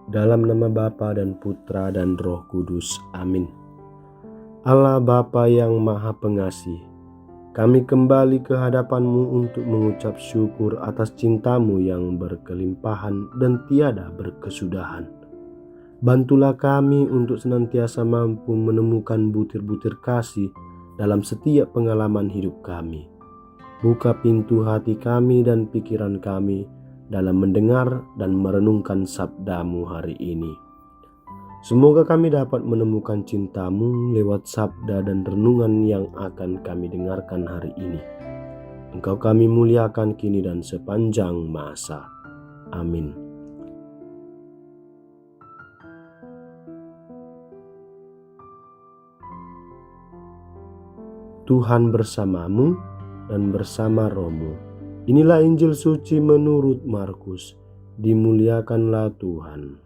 Dalam nama Bapa dan Putra dan Roh Kudus. Amin. Allah Bapa yang Maha Pengasih, kami kembali ke hadapan-Mu untuk mengucap syukur atas cinta-Mu yang berkelimpahan dan tiada berkesudahan. Bantulah kami untuk senantiasa mampu menemukan butir-butir kasih dalam setiap pengalaman hidup kami. Buka pintu hati kami dan pikiran kami dalam mendengar dan merenungkan sabda-Mu hari ini. Semoga kami dapat menemukan cinta-Mu lewat sabda dan renungan yang akan kami dengarkan hari ini. Engkau kami muliakan kini dan sepanjang masa. Amin. Tuhan bersamamu dan bersama rohmu. Inilah Injil suci menurut Markus. Dimuliakanlah Tuhan.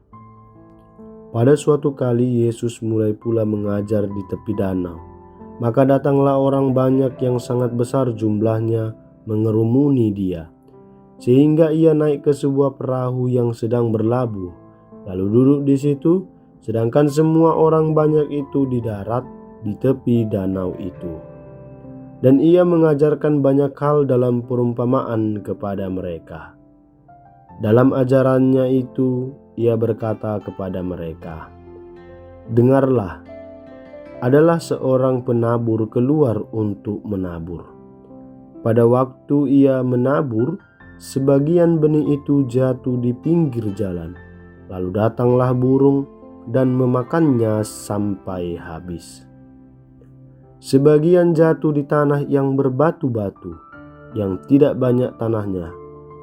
Pada suatu kali Yesus mulai pula mengajar di tepi danau. Maka datanglah orang banyak yang sangat besar jumlahnya mengerumuni Dia, sehingga Ia naik ke sebuah perahu yang sedang berlabuh, lalu duduk di situ, sedangkan semua orang banyak itu di darat di tepi danau itu. Dan Ia mengajarkan banyak hal dalam perumpamaan kepada mereka. Dalam ajarannya itu, Ia berkata kepada mereka, "Dengarlah, adalah seorang penabur keluar untuk menabur. Pada waktu ia menabur, sebagian benih itu jatuh di pinggir jalan, lalu datanglah burung dan memakannya sampai habis. Sebagian jatuh di tanah yang berbatu-batu, yang tidak banyak tanahnya,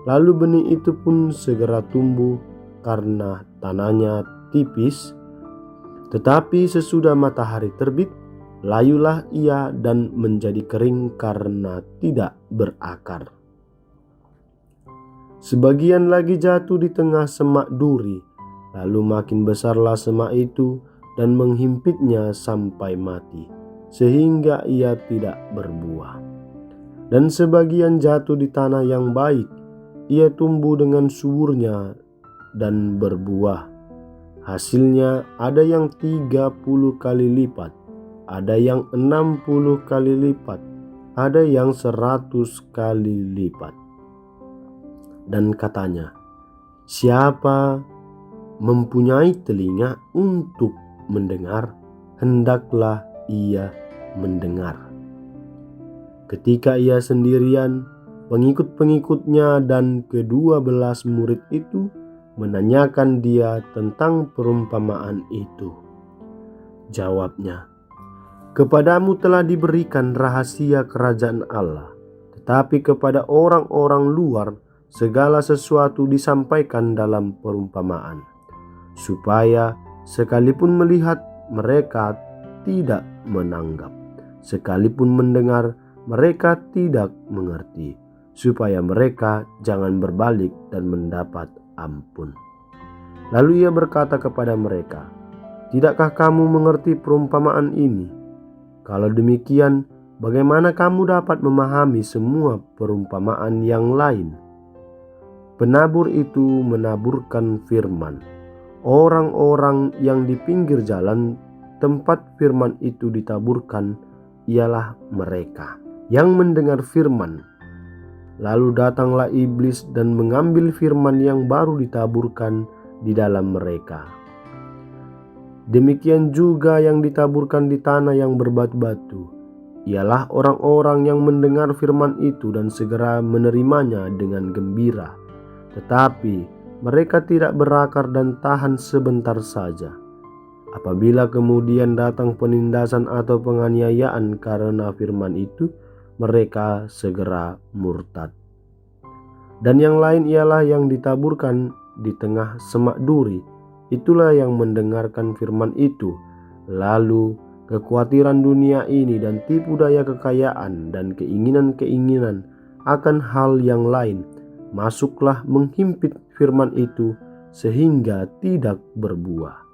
lalu benih itu pun segera tumbuh karena tanahnya tipis. Tetapi sesudah matahari terbit, layulah ia dan menjadi kering karena tidak berakar. Sebagian lagi jatuh di tengah semak duri, lalu makin besarlah semak itu dan menghimpitnya sampai mati, sehingga ia tidak berbuah. Dan sebagian jatuh di tanah yang baik, ia tumbuh dengan suburnya dan berbuah. Hasilnya ada yang 30 kali lipat, ada yang 60 kali lipat, ada yang 100 kali lipat." Dan katanya, "Siapa mempunyai telinga untuk mendengar, hendaklah ia mendengar." Ketika ia sendirian, pengikut-pengikutnya dan ke-12 murid itu menanyakan Dia tentang perumpamaan itu. Jawabnya, "Kepadamu telah diberikan rahasia kerajaan Allah, tetapi kepada orang-orang luar segala sesuatu disampaikan dalam perumpamaan, supaya sekalipun melihat mereka tidak menanggap, sekalipun mendengar mereka tidak mengerti, supaya mereka jangan berbalik dan mendapat ampun." Lalu Ia berkata kepada mereka, "Tidakkah kamu mengerti perumpamaan ini? Kalau demikian, bagaimana kamu dapat memahami semua perumpamaan yang lain? Penabur itu menaburkan firman. Orang-orang yang di pinggir jalan tempat firman itu ditaburkan ialah mereka yang mendengar firman. Lalu datanglah iblis dan mengambil firman yang baru ditaburkan di dalam mereka. Demikian juga yang ditaburkan di tanah yang berbatu-batu, ialah orang-orang yang mendengar firman itu dan segera menerimanya dengan gembira. Tetapi mereka tidak berakar dan tahan sebentar saja. Apabila kemudian datang penindasan atau penganiayaan karena firman itu, mereka segera murtad. Dan yang lain ialah yang ditaburkan di tengah semak duri. Itulah yang mendengarkan firman itu, lalu kekhawatiran dunia ini dan tipu daya kekayaan dan keinginan-keinginan akan hal yang lain masuklah menghimpit firman itu sehingga tidak berbuah.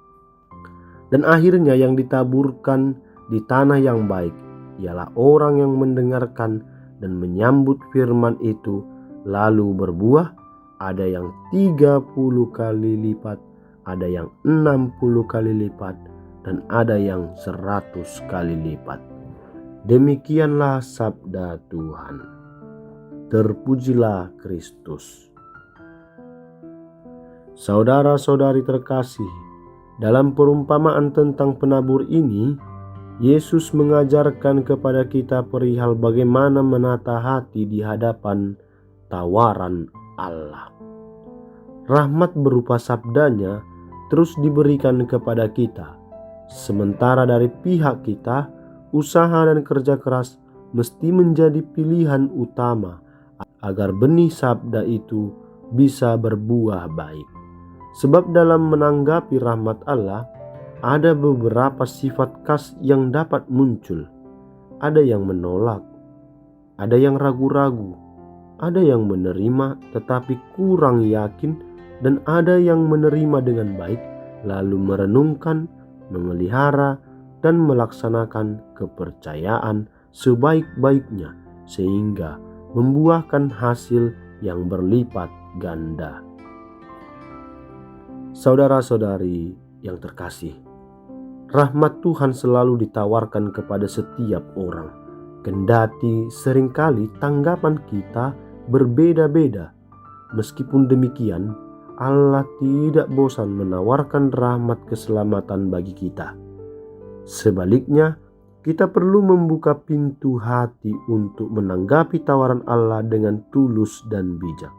Dan akhirnya yang ditaburkan di tanah yang baik ialah orang yang mendengarkan dan menyambut firman itu lalu berbuah, ada yang 30 kali lipat, ada yang 60 kali lipat, dan ada yang 100 kali lipat. Demikianlah sabda Tuhan. Terpujilah Kristus. Saudara-saudari terkasih, dalam perumpamaan tentang penabur ini, Yesus mengajarkan kepada kita perihal bagaimana menata hati di hadapan tawaran Allah. Rahmat berupa sabdanya terus diberikan kepada kita, sementara dari pihak kita, usaha dan kerja keras mesti menjadi pilihan utama agar benih sabda itu bisa berbuah baik. Sebab dalam menanggapi rahmat Allah, ada beberapa sifat khas yang dapat muncul. Ada yang menolak, ada yang ragu-ragu, ada yang menerima tetapi kurang yakin, dan ada yang menerima dengan baik lalu merenungkan, memelihara, dan melaksanakan kepercayaan sebaik-baiknya sehingga membuahkan hasil yang berlipat ganda. Saudara-saudari yang terkasih, rahmat Tuhan selalu ditawarkan kepada setiap orang, kendati seringkali tanggapan kita berbeda-beda. Meskipun demikian, Allah tidak bosan menawarkan rahmat keselamatan bagi kita. Sebaliknya, kita perlu membuka pintu hati untuk menanggapi tawaran Allah dengan tulus dan bijak.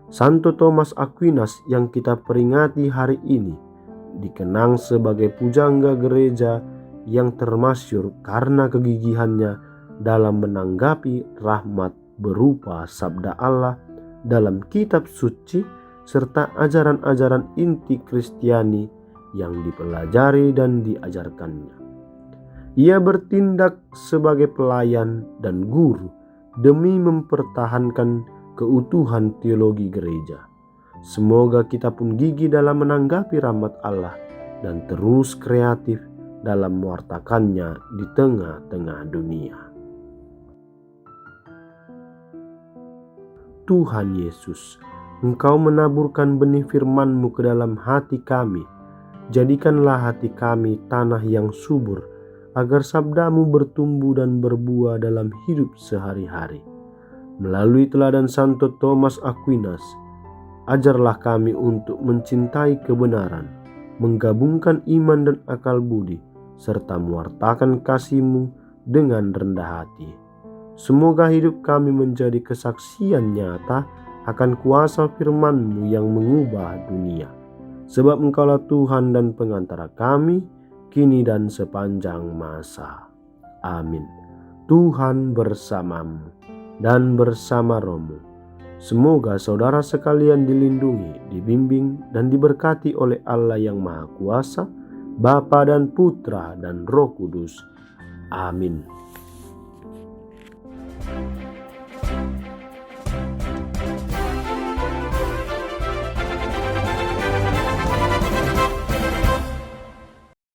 Santo Thomas Aquinas yang kita peringati hari ini dikenang sebagai pujangga gereja yang termasyhur karena kegigihannya dalam menanggapi rahmat berupa sabda Allah dalam kitab suci serta ajaran-ajaran inti Kristiani yang dipelajari dan diajarkannya. Ia bertindak sebagai pelayan dan guru demi mempertahankan keutuhan teologi gereja. Semoga kita pun gigih dalam menanggapi rahmat Allah dan terus kreatif dalam mewartakannya di tengah-tengah dunia. Tuhan Yesus, Engkau menaburkan benih firman-Mu ke dalam hati kami. Jadikanlah hati kami tanah yang subur, agar sabda-Mu bertumbuh dan berbuah dalam hidup sehari-hari. Melalui teladan Santo Thomas Aquinas, ajarlah kami untuk mencintai kebenaran, menggabungkan iman dan akal budi, serta mewartakan kasih-Mu dengan rendah hati. Semoga hidup kami menjadi kesaksian nyata akan kuasa firman-Mu yang mengubah dunia. Sebab Engkaulah Tuhan dan pengantara kami, kini dan sepanjang masa. Amin. Tuhan bersamamu dan bersama rohmu. Semoga saudara sekalian dilindungi, dibimbing, dan diberkati oleh Allah yang Maha Kuasa, Bapa dan Putra dan Roh Kudus. Amin.